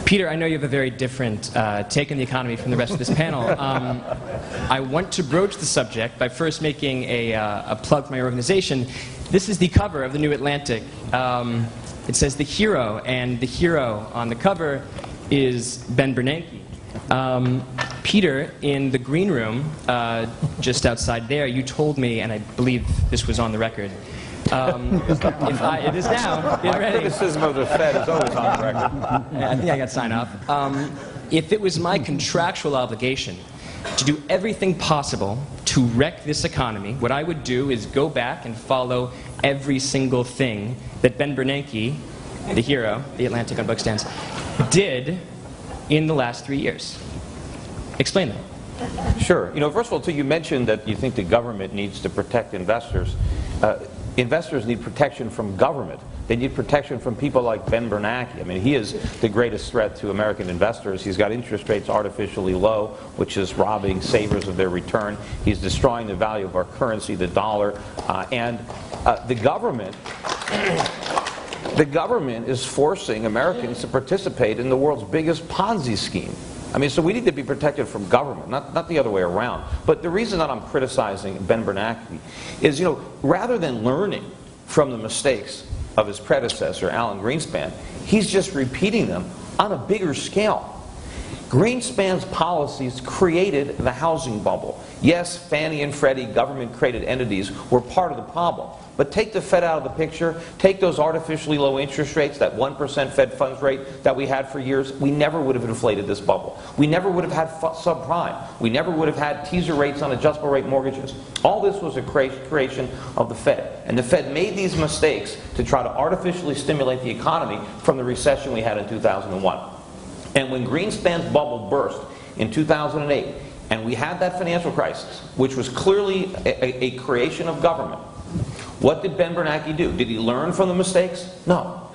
Peter, I know you have a very different take on the economy from the rest of this panel. I want to broach the subject by first making a plug for my organization. This is the cover of the New Atlantic. It says The Hero, and the hero on the cover is Ben Bernanke. Peter, in the green room, just outside there, you told me, and I believe this was on the record, it is now. Get My ready. criticism of the Fed is always on the record. I think I got signed off. If it was my contractual obligation to do everything possible to wreck this economy, what I would do is go back and follow every single thing that Ben Bernanke, the hero, the Atlantic on book stands, did in the last 3 years. Explain that. Sure. You know, first of all, you mentioned that you think the government needs to protect investors. Investors need protection from government. They need protection from people like Ben Bernanke. I mean, he is the greatest threat to American investors. He's got interest rates artificially low, which is robbing savers of their return. He's destroying the value of our currency, the dollar. The government is forcing Americans to participate in the world's biggest Ponzi scheme. I mean, so we need to be protected from government, not the other way around. But the reason that I'm criticizing Ben Bernanke is, you know, rather than learning from the mistakes of his predecessor, Alan Greenspan, he's just repeating them on a bigger scale. Greenspan's policies created the housing bubble. Yes, Fannie and Freddie, government-created entities, were part of the problem. But take the Fed out of the picture, take those artificially low interest rates, that 1% Fed funds rate that we had for years, we never would have inflated this bubble. We never would have had subprime. We never would have had teaser rates on adjustable rate mortgages. All this was a creation of the Fed. And the Fed made these mistakes to try to artificially stimulate the economy from the recession we had in 2001. And when Greenspan's bubble burst in 2008, and we had that financial crisis, which was clearly a creation of government, what did Ben Bernanke do? Did he learn from the mistakes? No.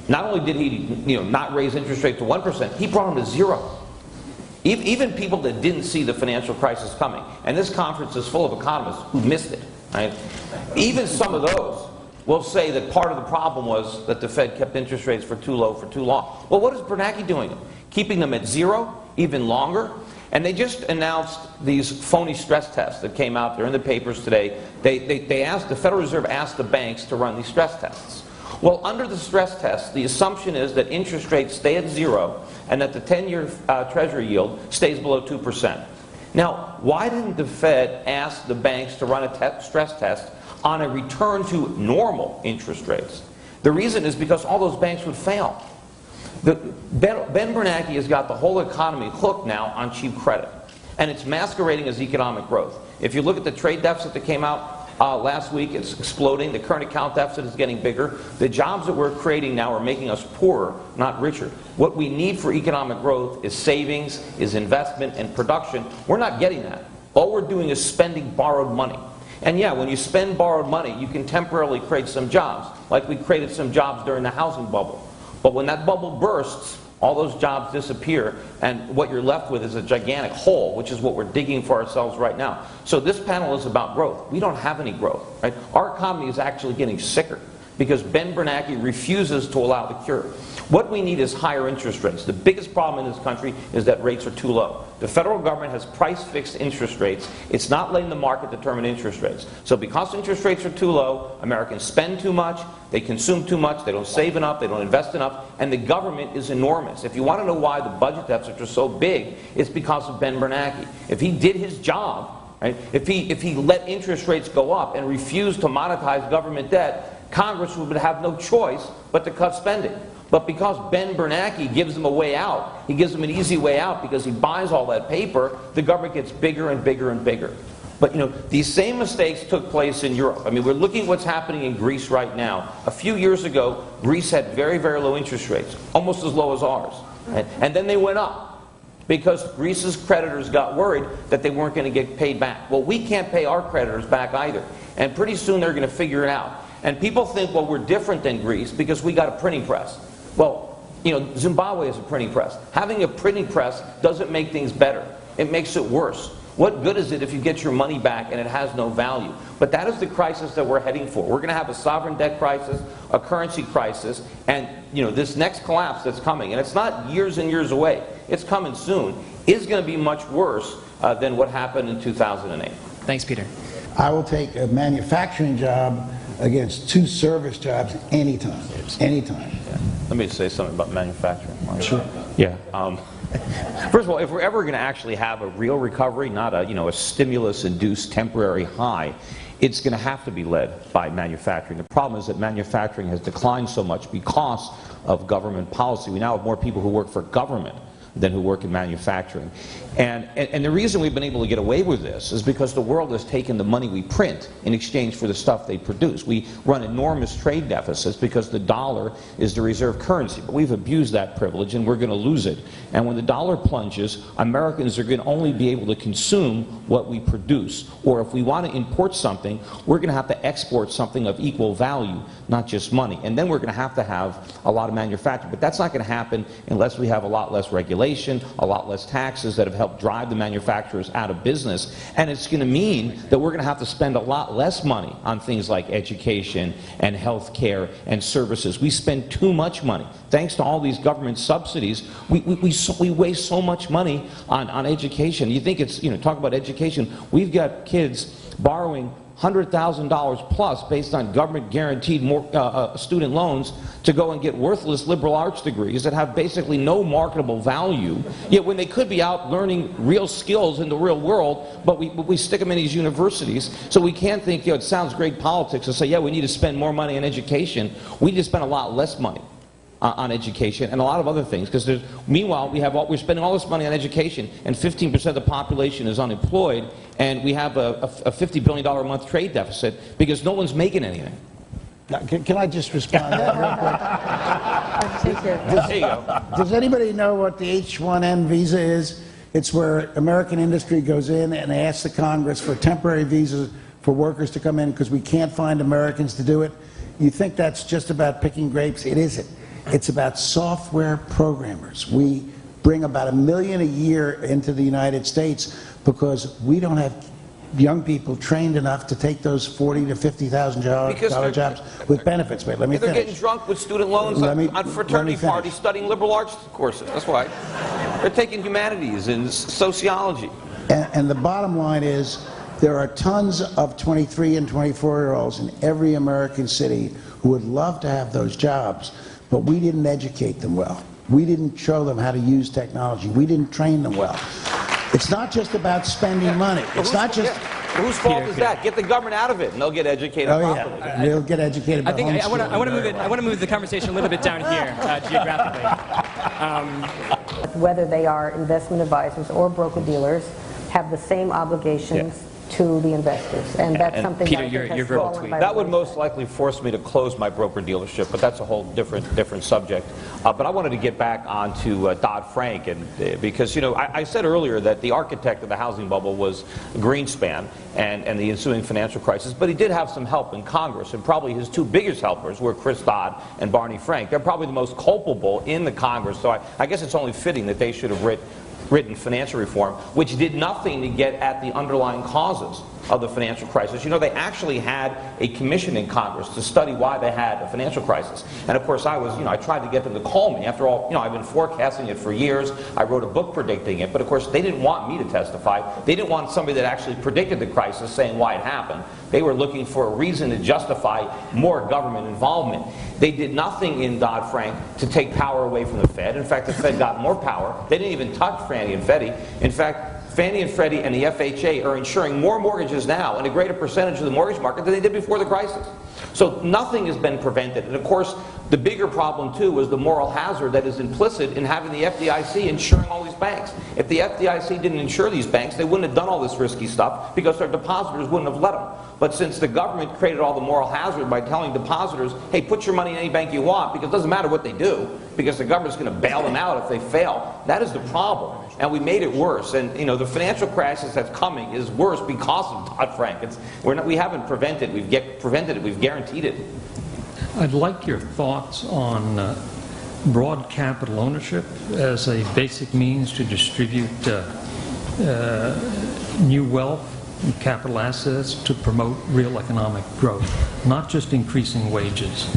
Not only did he not raise interest rates to 1%, he brought them to 0. Even people that didn't see the financial crisis coming, and this conference is full of economists who missed it, right? Even some of those will say that part of the problem was that the Fed kept interest rates for too low for too long. Well, what is Bernanke doing? Keeping them at 0 even longer? And they just announced these phony stress tests that came out. They're in the papers today. The Federal Reserve asked the banks to run these stress tests. Well, under the stress test, the assumption is that interest rates stay at 0 and that the 10-year Treasury yield stays below 2%. Now, why didn't the Fed ask the banks to run a stress test on a return to normal interest rates? The reason is because all those banks would fail. Ben Bernanke has got the whole economy hooked now on cheap credit, and it's masquerading as economic growth. If you look at the trade deficit that came out last week, it's exploding. The current account deficit is getting bigger. The jobs that we're creating now are making us poorer, not richer. What we need for economic growth is savings, is investment, and production. We're not getting that. All we're doing is spending borrowed money. And yeah, when you spend borrowed money, you can temporarily create some jobs, like we created some jobs during the housing bubble. But when that bubble bursts, all those jobs disappear, and what you're left with is a gigantic hole, which is what we're digging for ourselves right now. So this panel is about growth. We don't have any growth, right? Our economy is actually getting sicker because Ben Bernanke refuses to allow the cure. What we need is higher interest rates. The biggest problem in this country is that rates are too low. The federal government has price-fixed interest rates. It's not letting the market determine interest rates. So because interest rates are too low, Americans spend too much, they consume too much, they don't save enough, they don't invest enough, and the government is enormous. If you want to know why the budget deficits are so big, it's because of Ben Bernanke. If he did his job, right, if he let interest rates go up and refused to monetize government debt, Congress would have no choice but to cut spending. But because Ben Bernanke gives them a way out, he gives them an easy way out because he buys all that paper, the government gets bigger and bigger and bigger. But you know, these same mistakes took place in Europe. I mean, we're looking at what's happening in Greece right now. A few years ago, Greece had very, very low interest rates, almost as low as ours. Right? And then they went up because Greece's creditors got worried that they weren't going to get paid back. Well, we can't pay our creditors back either. And pretty soon they're going to figure it out. And people think, well, we're different than Greece because we got a printing press. Well, you know, Zimbabwe has a printing press. Having a printing press doesn't make things better. It makes it worse. What good is it if you get your money back and it has no value? But that is the crisis that we're heading for. We're going to have a sovereign debt crisis, a currency crisis, and this next collapse that's coming, and it's not years and years away, it's coming soon, is going to be much worse than what happened in 2008. Thanks, Peter. I will take a manufacturing job against 2 service jobs anytime. Anytime. Yeah. Let me say something about manufacturing. Sure. Yeah. First of all, if we're ever going to actually have a real recovery, not a stimulus-induced temporary high, it's going to have to be led by manufacturing. The problem is that manufacturing has declined so much because of government policy. We now have more people who work for government than who work in manufacturing. And the reason we've been able to get away with this is because the world has taken the money we print in exchange for the stuff they produce. We run enormous trade deficits because the dollar is the reserve currency. But we've abused that privilege and we're going to lose it. And when the dollar plunges, Americans are going to only be able to consume what we produce. Or if we want to import something, we're going to have to export something of equal value, not just money. And then we're going to have a lot of manufacturing. But that's not going to happen unless we have a lot less regulation, a lot less taxes that have helped drive the manufacturers out of business. And it's going to mean that we're going to have to spend a lot less money on things like education and health care and services. We spend too much money. Thanks to all these government subsidies, we waste so much money on education. You think it's, talk about education. We've got kids borrowing $100,000 plus based on government guaranteed student loans to go and get worthless liberal arts degrees that have basically no marketable value, yet when they could be out learning real skills in the real world, but we stick them in these universities. So we can't think, it sounds great politics to say, yeah, we need to spend more money on education. We need to spend a lot less money on education and a lot of other things, because meanwhile we're spending all this money on education and 15% of the population is unemployed, and we have a $50 billion a month trade deficit because no one's making anything. Now, can I just respond to that real quick? There you go. Does anybody know what the H-1N visa is? It's where American industry goes in and asks the Congress for temporary visas for workers to come in because we can't find Americans to do it. You think that's just about picking grapes? It isn't. It's about software programmers. We bring about 1 million a year into the United States because we don't have young people trained enough to take those $40,000 to $50,000 jobs with benefits. Wait, let me finish. They're getting drunk with student loans on fraternity parties studying liberal arts courses. That's why. They're taking humanities and sociology. And the bottom line is there are tons of 23 and 24-year-olds in every American city who would love to have those jobs, but we didn't educate them well. We didn't show them how to use technology. We didn't train them well. It's not just about spending money. It's not just... Whose fault is that? Get the government out of it, and they'll get educated properly. Yeah. They'll get educated. I think I want to move the conversation a little bit down here geographically. Whether they are investment advisors or broker-dealers have the same obligations to the investors, and that's something Peter, that your vote. That would most likely force me to close my broker dealership, but that's a whole different subject. But I wanted to get back onto Dodd-Frank, and because I said earlier that the architect of the housing bubble was Greenspan and the ensuing financial crisis, but he did have some help in Congress, and probably his 2 biggest helpers were Chris Dodd and Barney Frank. They're probably the most culpable in the Congress, so I guess it's only fitting that they should have written financial reform, which did nothing to get at the underlying causes of the financial crisis. They actually had a commission in Congress to study why they had a financial crisis. And of course I tried to get them to call me. After all, I've been forecasting it for years. I wrote a book predicting it, but of course they didn't want me to testify. They didn't want somebody that actually predicted the crisis saying why it happened. They were looking for a reason to justify more government involvement. They did nothing in Dodd-Frank to take power away from the Fed. In fact, the Fed got more power. They didn't even touch Fannie and Freddie. In fact, Fannie and Freddie and the FHA are insuring more mortgages now and a greater percentage of the mortgage market than they did before the crisis. So nothing has been prevented. And of course, the bigger problem too is the moral hazard that is implicit in having the FDIC insuring all these banks. If the FDIC didn't insure these banks, they wouldn't have done all this risky stuff because their depositors wouldn't have let them. But since the government created all the moral hazard by telling depositors, hey, put your money in any bank you want because it doesn't matter what they do because the government's going to bail them out if they fail, that is the problem. And we made it worse. And the financial crisis that's coming is worse because of Dodd-Frank. We haven't prevented it, we've guaranteed it. I'd like your thoughts on broad capital ownership as a basic means to distribute new wealth and capital assets to promote real economic growth, not just increasing wages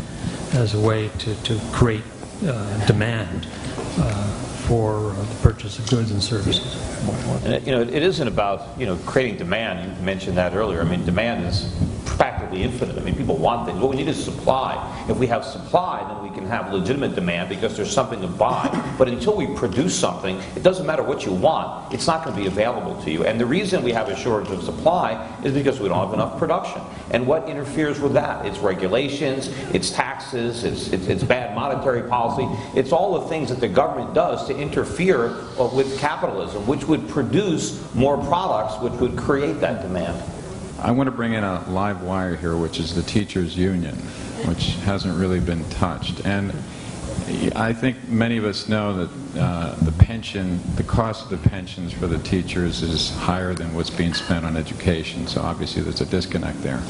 as a way to create demand for the purchase of goods and services. And it isn't about creating demand. You mentioned that earlier. I mean, demand is practically infinite. I mean, people want things. What we need is supply. If we have supply, then we can have legitimate demand because there's something to buy. But until we produce something, it doesn't matter what you want. It's not going to be available to you. And the reason we have a shortage of supply is because we don't have enough production. And what interferes with that? It's regulations, it's taxes, it's bad monetary policy. It's all the things that the government does to interfere with capitalism, which would produce more products, which would create that demand. I want to bring in a live wire here, which is the teachers' union, which hasn't really been touched. And I think many of us know that the cost of the pensions for the teachers is higher than what's being spent on education, so obviously there's a disconnect there.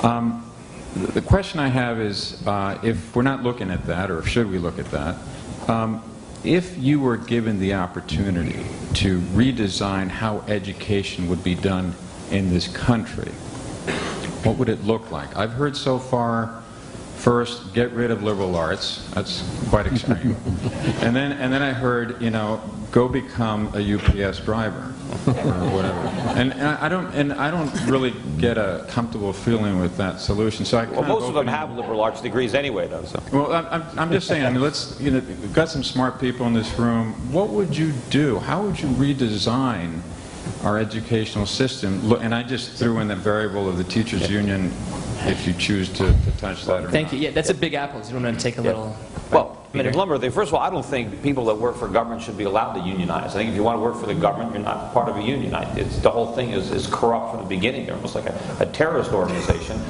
The question I have is, if we're not looking at that, or should we look at that, if you were given the opportunity to redesign how education would be done in this country, what would it look like? I've heard so far, first, get rid of liberal arts. That's quite extreme. and then I heard, go become a UPS driver or whatever. And I don't really get a comfortable feeling with that solution. So most of them have liberal arts degrees anyway, though. So. Well, I'm just saying. I mean, we've got some smart people in this room. What would you do? How would you redesign our educational system? And I just threw in the variable of the teachers' union, if you choose to touch that or Thank not. you. Yeah, that's a big apple. So you want to take a little... Well, I mean, first of all, I don't think people that work for government should be allowed to unionize. I think if you want to work for the government, you're not part of a union. The whole thing is corrupt from the beginning. They're almost like a terrorist organization.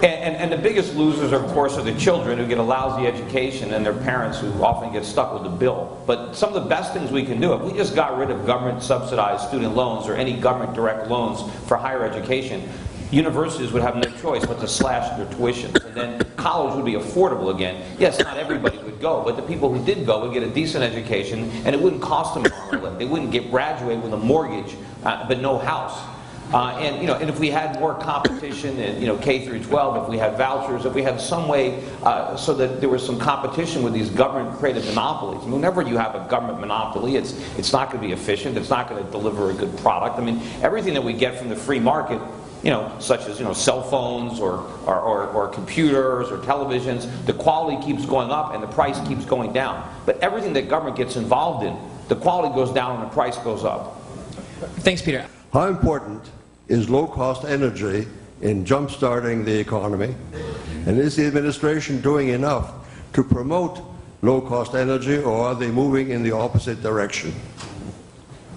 And the biggest losers, of course, are the children who get a lousy education and their parents who often get stuck with the bill. But some of the best things we can do, if we just got rid of government-subsidized student loans or any government-direct loans for higher education, universities would have no choice but to slash their tuitions. And then college would be affordable again. Yes, not everybody would go, but the people who did go would get a decent education, and it wouldn't cost them an arm and a leg. They wouldn't graduate with a mortgage, but no house. And if we had more competition in K through 12, if we had vouchers, if we had some way so that there was some competition with these government-created monopolies. I mean, whenever you have a government monopoly, it's not going to be efficient. It's not going to deliver a good product. I mean, everything that we get from the free market, such as cell phones or computers or televisions, the quality keeps going up and the price keeps going down. But everything that government gets involved in, the quality goes down and the price goes up. Thanks, Peter. How important is low-cost energy in jump-starting the economy? And is the administration doing enough to promote low-cost energy, or are they moving in the opposite direction?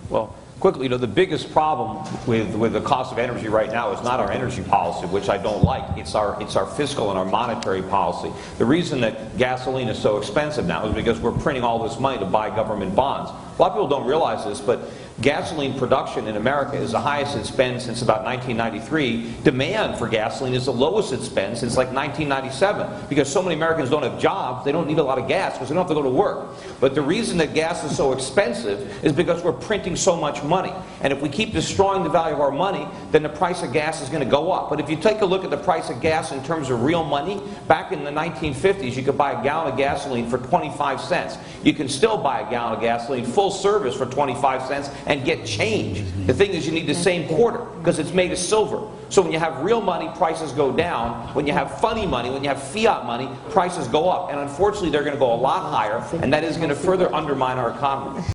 Well, quickly, the biggest problem with the cost of energy right now is not our energy policy, which I don't like. It's our fiscal and our monetary policy. The reason that gasoline is so expensive now is because we're printing all this money to buy government bonds. A lot of people don't realize this, but gasoline production in America is the highest it's been since about 1993. Demand for gasoline is the lowest it's been since like 1997, because so many Americans don't have jobs, they don't need a lot of gas because they don't have to go to work. But the reason that gas is so expensive is because we're printing so much money. And if we keep destroying the value of our money, then the price of gas is going to go up. But if you take a look at the price of gas in terms of real money, back in the 1950s you could buy a gallon of gasoline for 25 cents. You can still buy a gallon of gasoline full service for 25 cents and get change. The thing is, you need the same quarter because it's made of silver. So when you have real money, prices go down. When you have funny money, when you have fiat money, prices go up. And unfortunately, they're going to go a lot higher, and that is going to further undermine our economy.